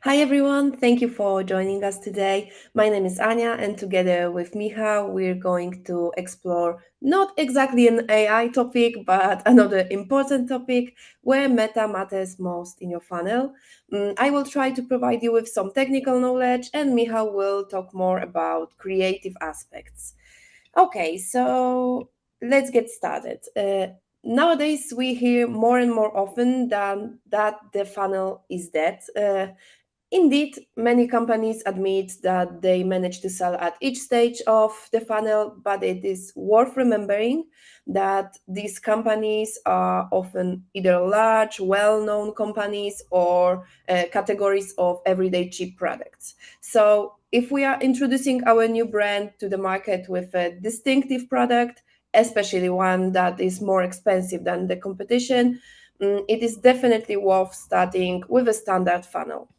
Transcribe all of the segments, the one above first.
Hi everyone, thank you for joining us today. My name is Anya, and together with Michał, we're going to explore not exactly an AI topic, but another important topic where meta matters most in your funnel. I will try to provide you with some technical knowledge, and Michał will talk more about creative aspects. Okay, so let's get started. Nowadays, we hear more and more often that the funnel is dead. Indeed, many companies admit that they manage to sell at each stage of the funnel, but it is worth remembering that these companies are often either large, well known companies or categories of everyday cheap products. So, if we are introducing our new brand to the market with a distinctive product, especially one that is more expensive than the competition, it is definitely worth starting with a standard funnel.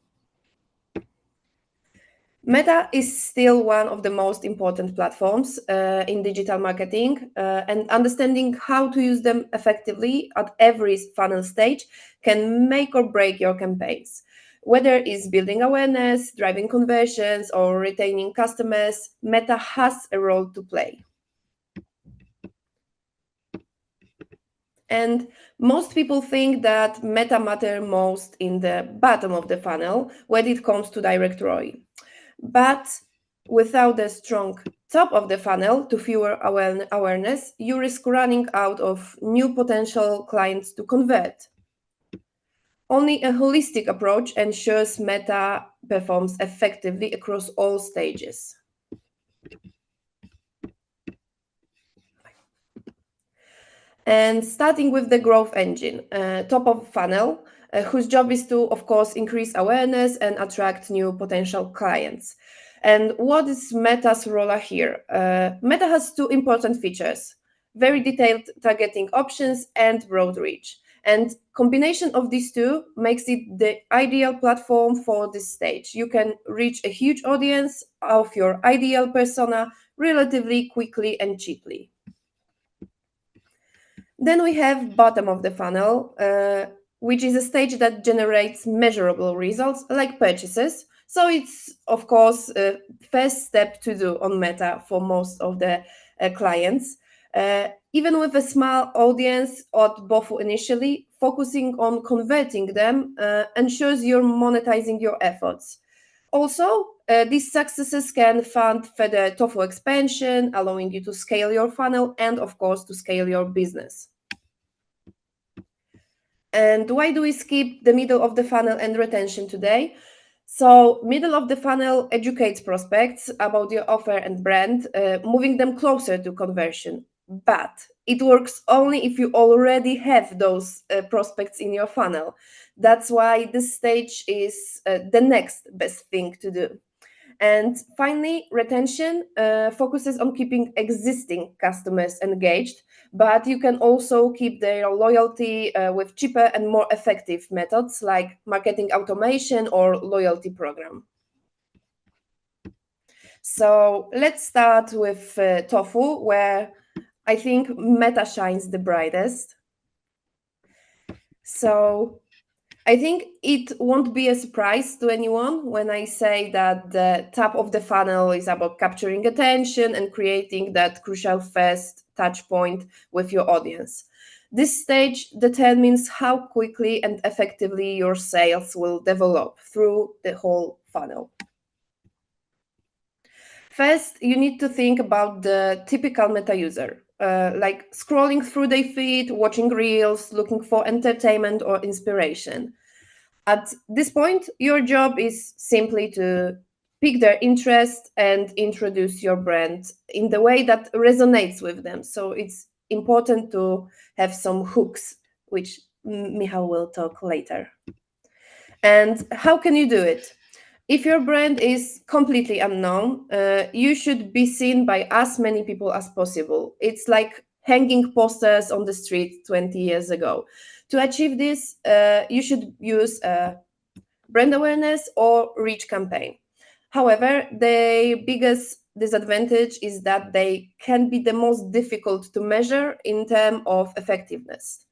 Meta is still one of the most important platforms in digital marketing, and understanding how to use them effectively at every funnel stage can make or break your campaigns. Whether it's building awareness, driving conversions, or retaining customers, Meta has a role to play. And most people think that Meta matter most in the bottom of the funnel when it comes to direct ROI. But without a strong top of the funnel to fuel awareness, you risk running out of new potential clients to convert. Only a holistic approach ensures Meta performs effectively across all stages. And starting with the growth engine, top of funnel, whose job is to, of course, increase awareness and attract new potential clients. And what is Meta's role here? Meta has two important features: very detailed targeting options and broad reach. And combination of these two makes it the ideal platform for this stage. You can reach a huge audience of your ideal persona relatively quickly and cheaply. Then we have bottom of the funnel, which is a stage that generates measurable results like purchases. So it's, of course, a first step to do on Meta for most of the clients. Even with a small audience or both initially, focusing on converting them ensures you're monetizing your efforts. Also, these successes can fund further TOEFL expansion, allowing you to scale your funnel and, of course, to scale your business. And why do we skip the middle of the funnel and retention today? So, middle of the funnel educates prospects about your offer and brand, moving them closer to conversion. But it works only if you already have those prospects in your funnel. That's why this stage is the next best thing to do. And finally, retention focuses on keeping existing customers engaged, but you can also keep their loyalty with cheaper and more effective methods like marketing automation or loyalty program. So let's start with TOEFL, where I think Meta shines the brightest. So I think it won't be a surprise to anyone when I say that the top of the funnel is about capturing attention and creating that crucial first touch point with your audience. This stage determines how quickly and effectively your sales will develop through the whole funnel. First, you need to think about the typical Meta user, like scrolling through their feed, watching reels, looking for entertainment or inspiration. At this point, your job is simply to pick their interest and introduce your brand in the way that resonates with them. So it's important to have some hooks, which Michał will talk later. And how can you do it? If your brand is completely unknown, you should be seen by as many people as possible. It's like hanging posters on the street 20 years ago. To achieve this, you should use a brand awareness or reach campaign. However, the biggest disadvantage is that they can be the most difficult to measure in terms of effectiveness.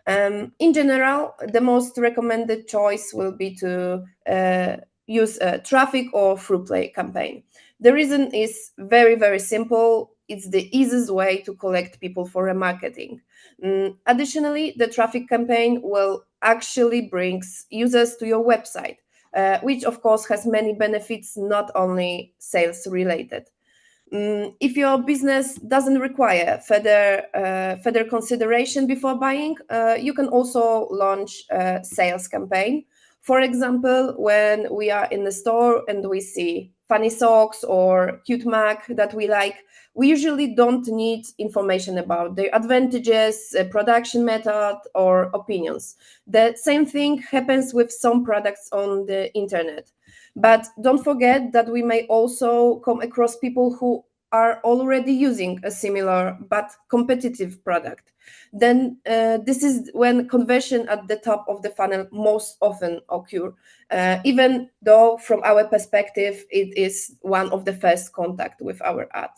In general, the most recommended choice will be to use a traffic or through play campaign. The reason is very, very simple. It's the easiest way to collect people for remarketing. Additionally, the traffic campaign will actually brings users to your website, which of course has many benefits, not only sales related. If your business doesn't require further consideration before buying, you can also launch a sales campaign. For example, when we are in the store and we see funny socks or cute mug that we like, we usually don't need information about their advantages, production method, or opinions. The same thing happens with some products on the internet. But don't forget that we may also come across people who are already using a similar but competitive product. Then this is when conversion at the top of the funnel most often occur, even though from our perspective it is one of the first contact with our ad.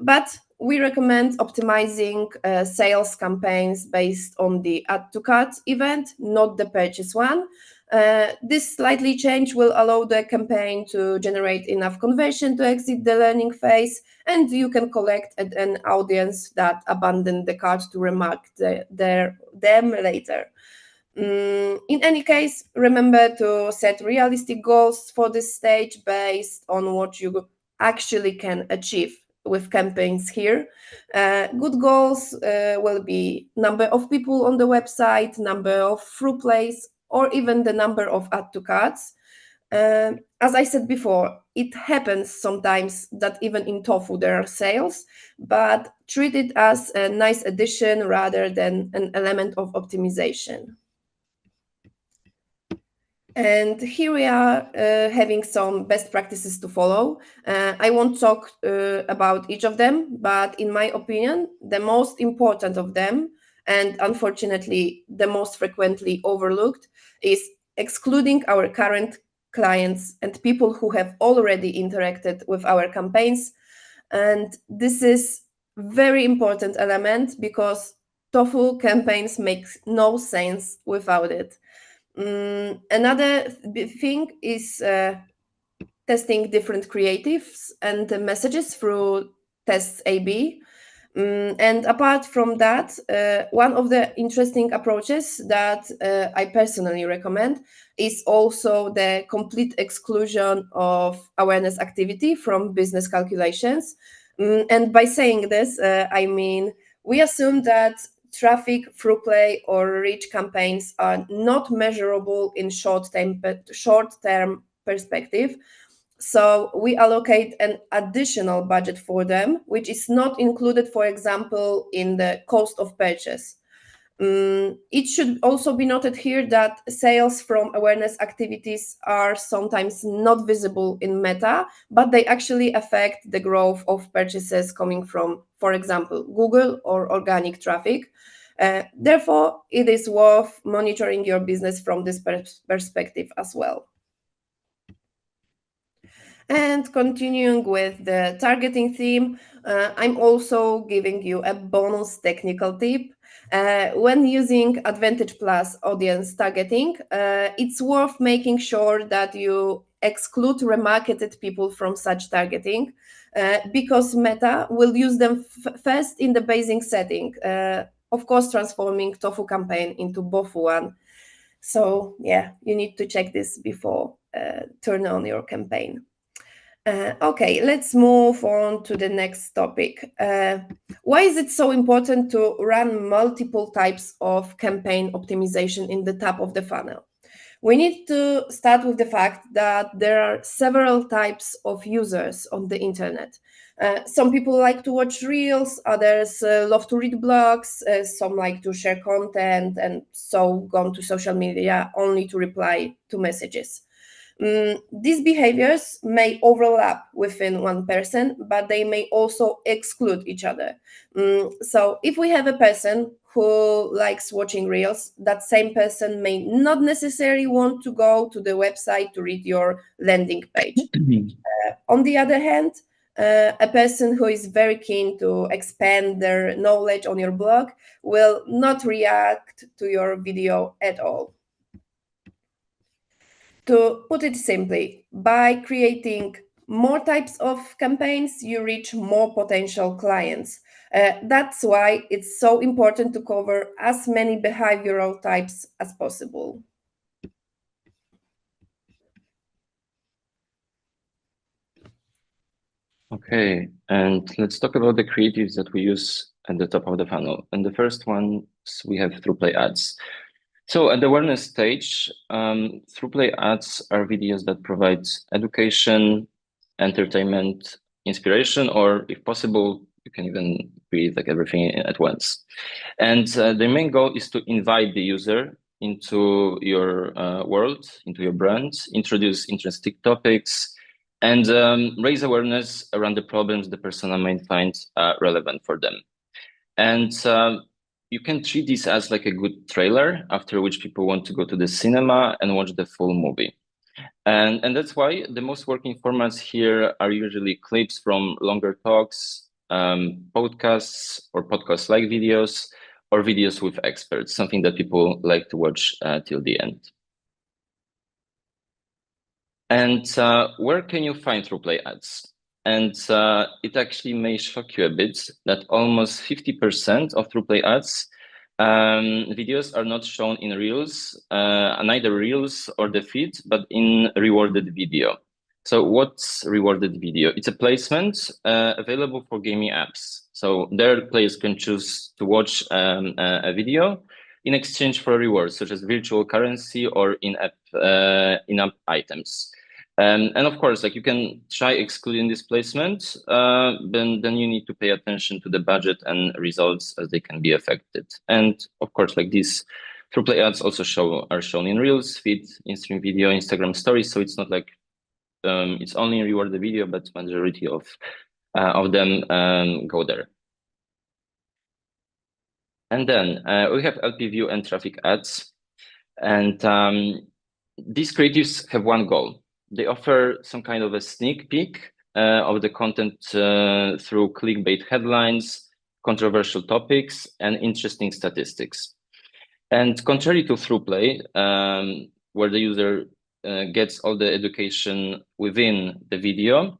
But we recommend optimizing sales campaigns based on the add to cart event, not the purchase one. This slightly change will allow the campaign to generate enough conversion to exit the learning phase, and you can collect an audience that abandoned the cart to remark them later. In any case, remember to set realistic goals for this stage based on what you actually can achieve with campaigns here. Good goals will be number of people on the website, number of through plays, or even the number of add to carts. As I said before, it happens sometimes that even in tofu there are sales, but treat it as a nice addition rather than an element of optimization. And here we are having some best practices to follow. I won't talk about each of them, but in my opinion, the most important of them, and unfortunately the most frequently overlooked, is excluding our current clients and people who have already interacted with our campaigns. And this is very important element because tofu campaigns make no sense without it. Another thing is testing different creatives and messages through tests A/B. And apart from that, one of the interesting approaches that I personally recommend is also the complete exclusion of awareness activity from business calculations. And by saying this, I mean we assume that traffic, through play, or reach campaigns are not measurable in short-term perspective. So we allocate an additional budget for them, which is not included, for example, in the cost of purchase. It should also be noted here that sales from awareness activities are sometimes not visible in Meta, but they actually affect the growth of purchases coming from, for example, Google or organic traffic. Therefore, it is worth monitoring your business from this perspective as well. And continuing with the targeting theme, I'm also giving you a bonus technical tip. When using Advantage Plus audience targeting, it's worth making sure that you exclude remarketed people from such targeting because Meta will use them first in the basing setting, of course, transforming tofu campaign into bofu one. So yeah, you need to check this before turn on your campaign. Okay, let's move on to the next topic. Why is it so important to run multiple types of campaign optimization in the top of the funnel? We need to start with the fact that there are several types of users on the internet. Some people like to watch reels, others love to read blogs, some like to share content, and so go to social media only to reply to messages. These behaviors may overlap within one person, but they may also exclude each other. So if we have a person who likes watching reels, that same person may not necessarily want to go to the website to read your landing page. On the other hand, a person who is very keen to expand their knowledge on your blog will not react to your video at all. To put it simply, by creating more types of campaigns, you reach more potential clients. That's why it's so important to cover as many behavioral types as possible. Okay, and let's talk about the creatives that we use at the top of the funnel. And the first one, we have through-play ads. So at the awareness stage, through-play ads are videos that provide education, entertainment, inspiration, or if possible, you can even create like everything at once. And the main goal is to invite the user into your world, into your brand, introduce interesting topics, and raise awareness around the problems the persona might find relevant for them. And you can treat this as like a good trailer after which people want to go to the cinema and watch the full movie. And that's why the most working formats here are usually clips from longer talks, podcasts or podcast-like videos, or videos with experts, something that people like to watch till the end. And where can you find through-play ads? And it actually may shock you a bit that almost 50% of through-play ads videos are not shown in Reels, neither Reels or the feed, but in rewarded video. So what's rewarded video? It's a placement available for gaming apps. So there players can choose to watch a video in exchange for rewards, such as virtual currency or in-app items. And of course, like you can try excluding this placement, then you need to pay attention to the budget and results as they can be affected. And of course, like these through-play ads also are shown in Reels, feed, in-stream video, Instagram stories. So it's not like it's only in reward the video, but majority of them go there. And then we have LP view and traffic ads. And these creatives have one goal. They offer some kind of a sneak peek of the content through clickbait headlines, controversial topics, and interesting statistics. And contrary to throughplay, where the user gets all the education within the video,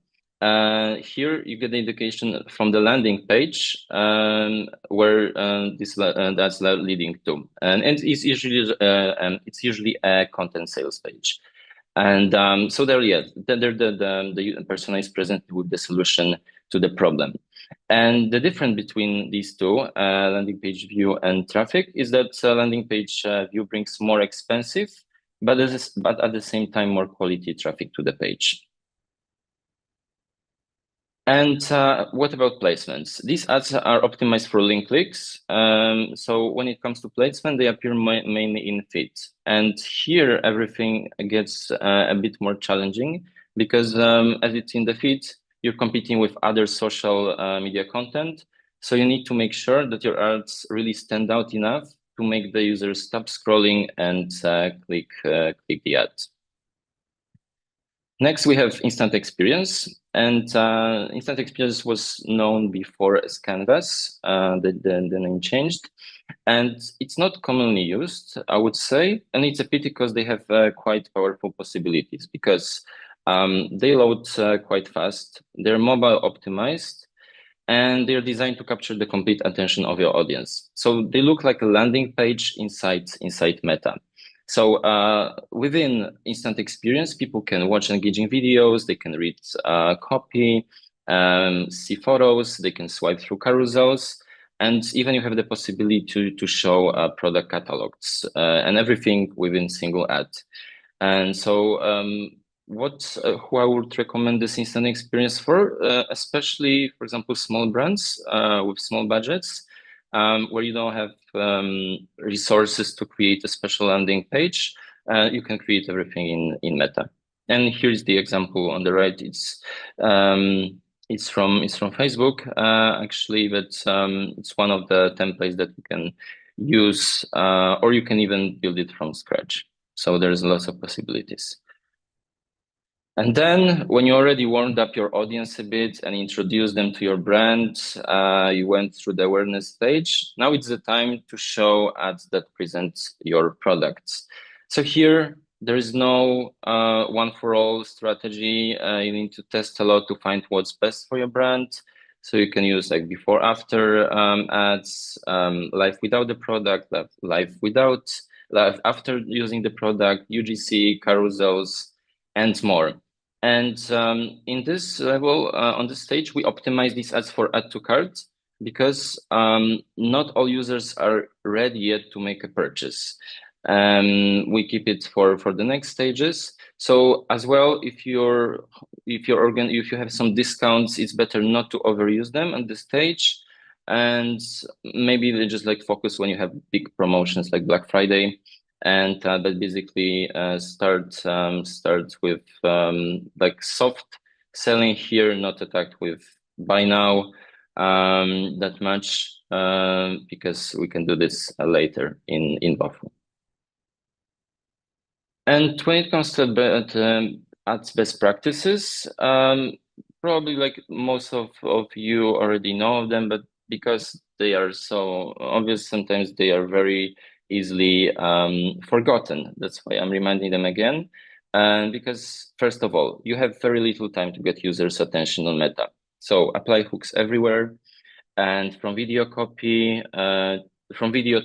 here you get the education from the landing page where that's leading to, and it's usually a content sales page. And so there, yeah, the persona is presented with the solution to the problem. And the difference between these two, landing page view and traffic, is that landing page view brings more expensive, but at the same time more quality traffic to the page. And what about placements? These ads are optimized for link clicks. So when it comes to placement, they appear mainly in feed. And here, everything gets a bit more challenging because as it's in the feed, you're competing with other social media content. So you need to make sure that your ads really stand out enough to make the user stop scrolling and click the ad. Next, we have instant experience, and instant experience was known before as Canvas. The name changed, and it's not commonly used, I would say, and it's a pity because they have quite powerful possibilities because they load quite fast. They're mobile optimized, and they're designed to capture the complete attention of your audience. So they look like a landing page inside Meta. So within instant experience, people can watch engaging videos, they can read copy, see photos, they can swipe through carousels, and even you have the possibility to show product catalogs and everything within single ad. And so who I would recommend this instant experience for, especially, for example, small brands with small budgets, where you don't have resources to create a special landing page. You can create everything in Meta. And here's the example on the right. It's from Facebook actually, but it's one of the templates that you can use, or you can even build it from scratch. So there's lots of possibilities. And then when you already warmed up your audience a bit and introduced them to your brand, you went through the awareness stage. Now it's the time to show ads that present your products. So here, there is no one-for-all strategy. You need to test a lot to find what's best for your brand. So you can use like before, after ads, live without the product, live without, live after using the product, UGC, carousels, and more. And in this level, on this stage, we optimize these ads for add to cart because not all users are ready yet to make a purchase. We keep it for the next stages. So as well, if you have some discounts, it's better not to overuse them at this stage, and maybe they just like focus when you have big promotions like Black Friday, and that basically start with like soft selling here, not attacked with buy now that much, because we can do this later in Buffer. And when it comes to ads best practices, probably like most of you already know of them, but because they are so obvious, sometimes they are very easily forgotten. That's why I'm reminding them again. Because first of all, you have very little time to get users' attention on Meta. So apply hooks everywhere, and from video to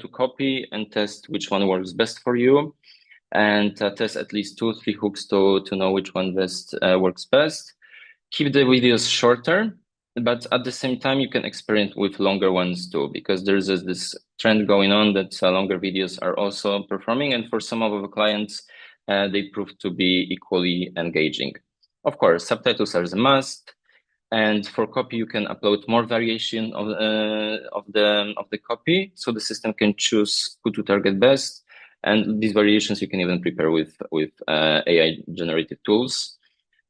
copy, and test which one works best for you, and test at least 2-3 hooks to know which one works best. Keep the videos shorter, but at the same time, you can experiment with longer ones too, because there's this trend going on that longer videos are also performing, and for some of our clients, they prove to be equally engaging. Of course, subtitles are a must. And for copy, you can upload more variation of the copy, so the system can choose who to target best. And these variations you can even prepare with AI generated tools.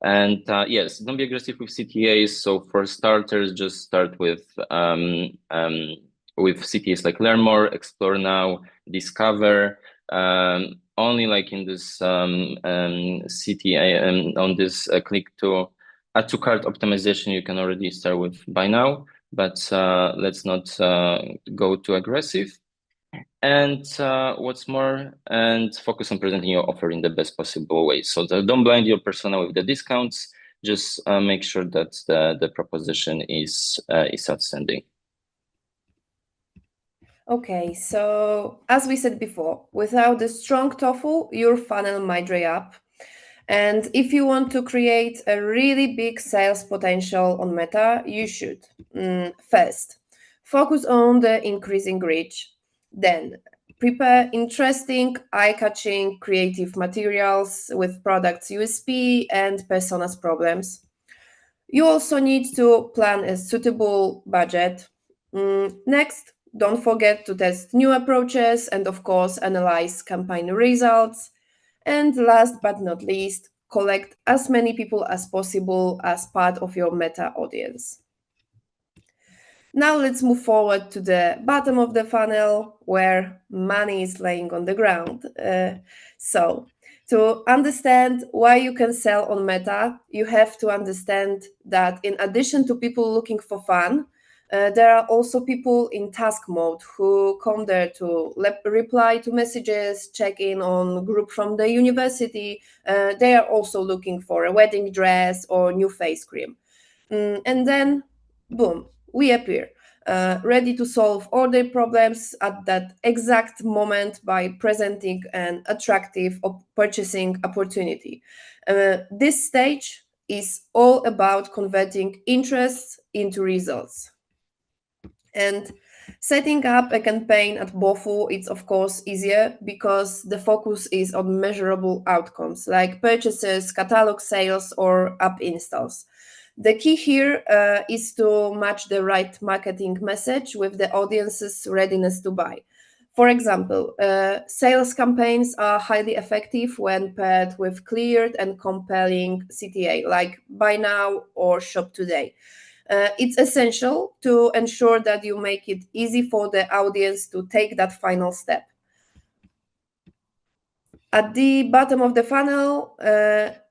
And yes, don't be aggressive with CTAs. So for starters, just start with CTAs like Learn More, Explore Now, Discover. Only like in this CTA on this click to add to cart optimization, you can already start with buy now, but let's not go too aggressive. And what's more, and focus on presenting your offer in the best possible way. So don't blind your persona with the discounts. Just make sure that the proposition is outstanding. Okay, so as we said before, without the strong TOEFL, your funnel might dry up. And if you want to create a really big sales potential on Meta, you should first focus on the increasing reach. Then prepare interesting, eye-catching, creative materials with products USP and personas problems. You also need to plan a suitable budget. Next, don't forget to test new approaches and, of course, analyze campaign results. And last but not least, collect as many people as possible as part of your Meta audience. Now let's move forward to the bottom of the funnel where money is laying on the ground. So, to understand why you can sell on Meta, you have to understand that in addition to people looking for fun, there are also people in task mode who come there to reply to messages, check in on group from the university. They are also looking for a wedding dress or new face cream. And then, boom, we appear, ready to solve all their problems at that exact moment by presenting an attractive purchasing opportunity. This stage is all about converting interests into results. And setting up a campaign at Bofu, it's of course easier because the focus is on measurable outcomes like purchases, catalog sales, or app installs. The key here is to match the right marketing message with the audience's readiness to buy. For example, sales campaigns are highly effective when paired with clear and compelling CTA like buy now or shop today. It's essential to ensure that you make it easy for the audience to take that final step. At the bottom of the funnel,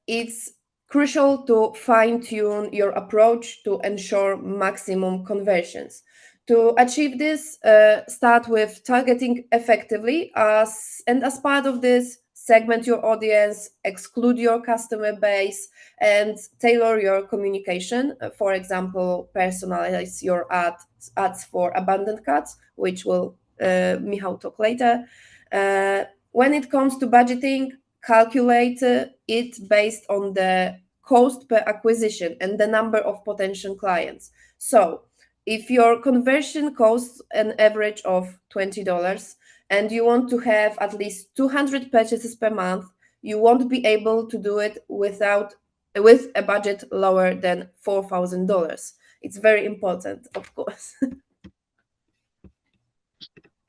it's crucial to fine-tune your approach to ensure maximum conversions. To achieve this, start with targeting effectively, as part of this, segment your audience, exclude your customer base, and tailor your communication. For example, personalize your ads for abandoned carts, which will Michał talk later. When it comes to budgeting, calculate it based on the cost per acquisition and the number of potential clients. So if your conversion costs an average of $20 and you want to have at least 200 purchases per month, you won't be able to do it with a budget lower than $4,000. It's very important, of course.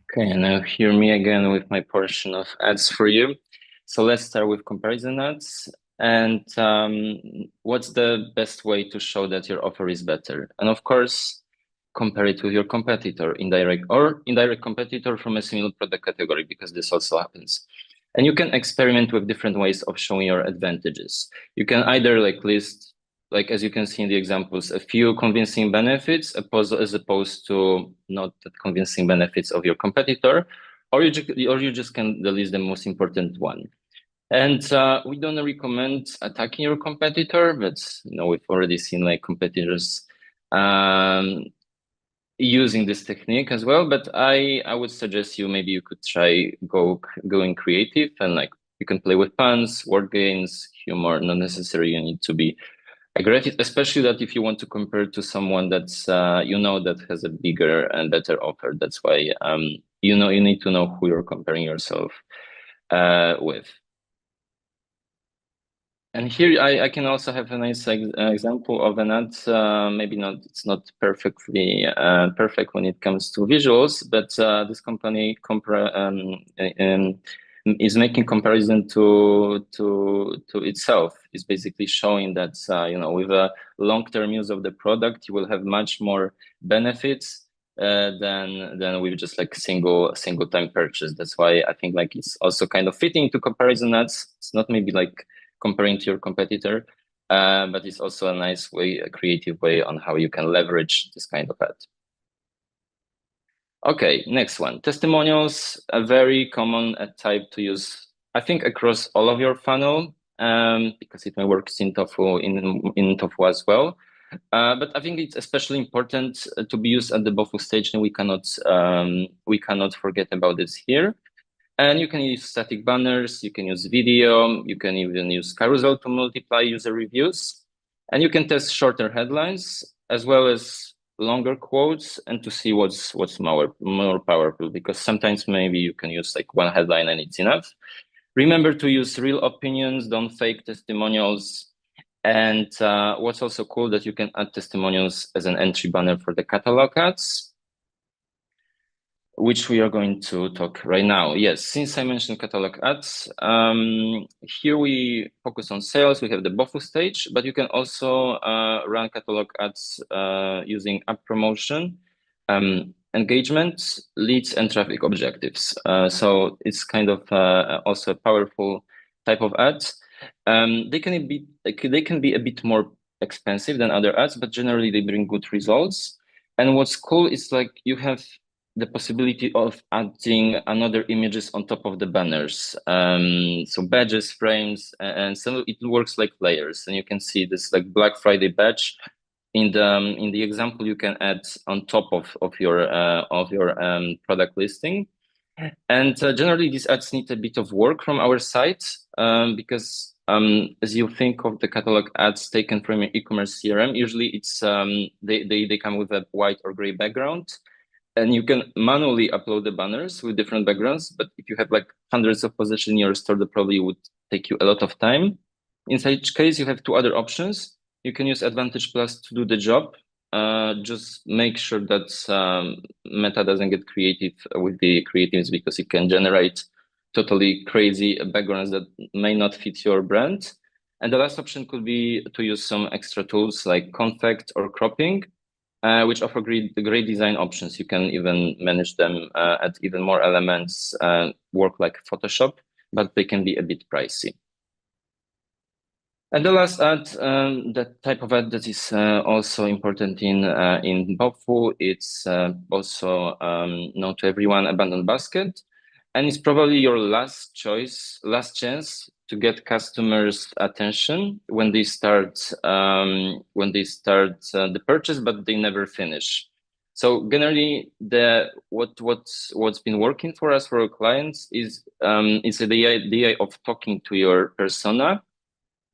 Okay, and now hear me again with my portion of ads for you. So let's start with comparison ads. And what's the best way to show that your offer is better? And of course, compare it with your competitor, indirect competitor from a similar product category, because this also happens. And you can experiment with different ways of showing your advantages. You can either list, as you can see in the examples, a few convincing benefits as opposed to not that convincing benefits of your competitor, or you just can list the most important one. And we don't recommend attacking your competitor, but we've already seen competitors using this technique as well. But I would suggest maybe you could try going creative, and you can play with puns, word games, humor. Not necessarily you need to be aggressive, especially that if you want to compare to someone that's that has a bigger and better offer. That's why you need to know who you're comparing yourself with. And here I can also have a nice example of an ad. It's not perfectly perfect when it comes to visuals, but this company is making comparison to itself. It's basically showing that with a long-term use of the product, you will have much more benefits than with just single time purchase. That's why I think it's also kind of fitting to comparison ads. It's not maybe comparing to your competitor, but it's also a nice way, a creative way on how you can leverage this kind of ad. Okay, next one. Testimonials, a very common ad type to use, I think, across all of your funnel, because it may work in TOFU as well. But I think it's especially important to be used at the BOFU stage, and we cannot forget about this here. And you can use static banners, you can use video, you can even use carousel to multiply user reviews. And you can test shorter headlines as well as longer quotes, and to see what's more powerful, because sometimes maybe you can use one headline and it's enough. Remember to use real opinions, don't fake testimonials. And what's also cool, that you can add testimonials as an entry banner for the catalog ads, which we are going to talk right now. Yes, since I mentioned catalog ads, here we focus on sales. We have the BOFU stage, but you can also run catalog ads using app promotion, engagement, leads, and traffic objectives. So it's kind of also a powerful type of ads. They can be a bit more expensive than other ads, but generally they bring good results. And what's cool is you have the possibility of adding another images on top of the banners, so badges, frames, and so it works like layers. And you can see this Black Friday badge in the example. You can add on top of your product listing. And generally these ads need a bit of work from our side, because as you think of the catalog ads taken from your e-commerce CRM, usually it's they come with a white or gray background. And you can manually upload the banners with different backgrounds, but if you have hundreds of positions in your store, that probably would take you a lot of time. In such case, you have two other options. You can use Advantage Plus to do the job. Just make sure that Meta doesn't get creative with the creatives, because it can generate totally crazy backgrounds that may not fit your brand. And the last option could be to use some extra tools like Confect or Cropping, which offer great design options. You can even manage them, add even more elements, work like Photoshop, but they can be a bit pricey. And the last ad, that type of ad that is also important in BOFU, it's also known to everyone, abandoned basket. and it's probably your last chance to get customers' attention when they start the purchase, but they never finish. So generally, what's been working for us, for our clients, is the idea of talking to your persona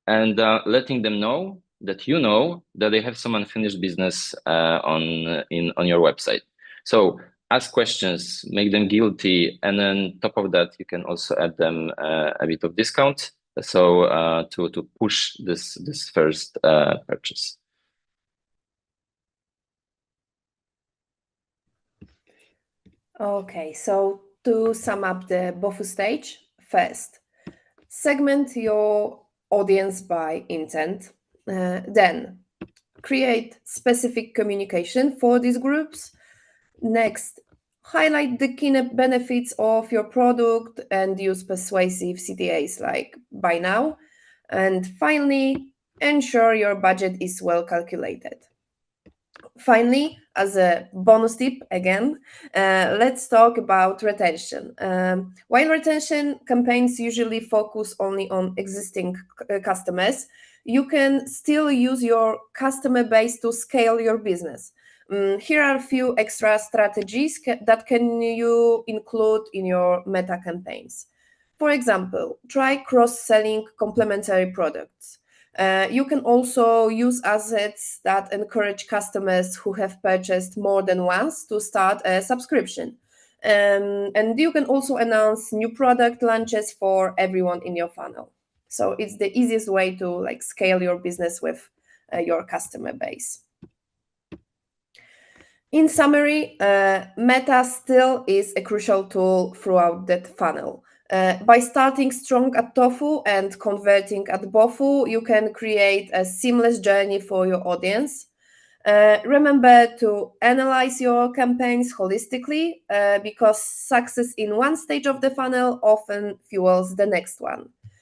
and letting them know that they have some unfinished business on your website. So ask questions, make them guilty, and then top of that, you can also add them a bit of discount. So to push this first purchase. Okay, so to sum up the BOFU stage, first, segment your audience by intent. Then, create specific communication for these groups. Next, highlight the key benefits of your product and use persuasive CTAs like buy now. And finally, ensure your budget is well calculated. Finally, as a bonus tip again, let's talk about retention. While retention campaigns usually focus only on existing customers, you can still use your customer base to scale your business. Here are a few extra strategies that can you include in your meta campaigns. For example, try cross-selling complementary products. You can also use assets that encourage customers who have purchased more than once to start a subscription. And you can also announce new product launches for everyone in your funnel. So it's the easiest way to scale your business with your customer base. In summary, Meta still is a crucial tool throughout that funnel. By starting strong at TOFU and converting at BOFU, you can create a seamless journey for your audience. Remember to analyze your campaigns holistically because success in one stage of the funnel often fuels the next one.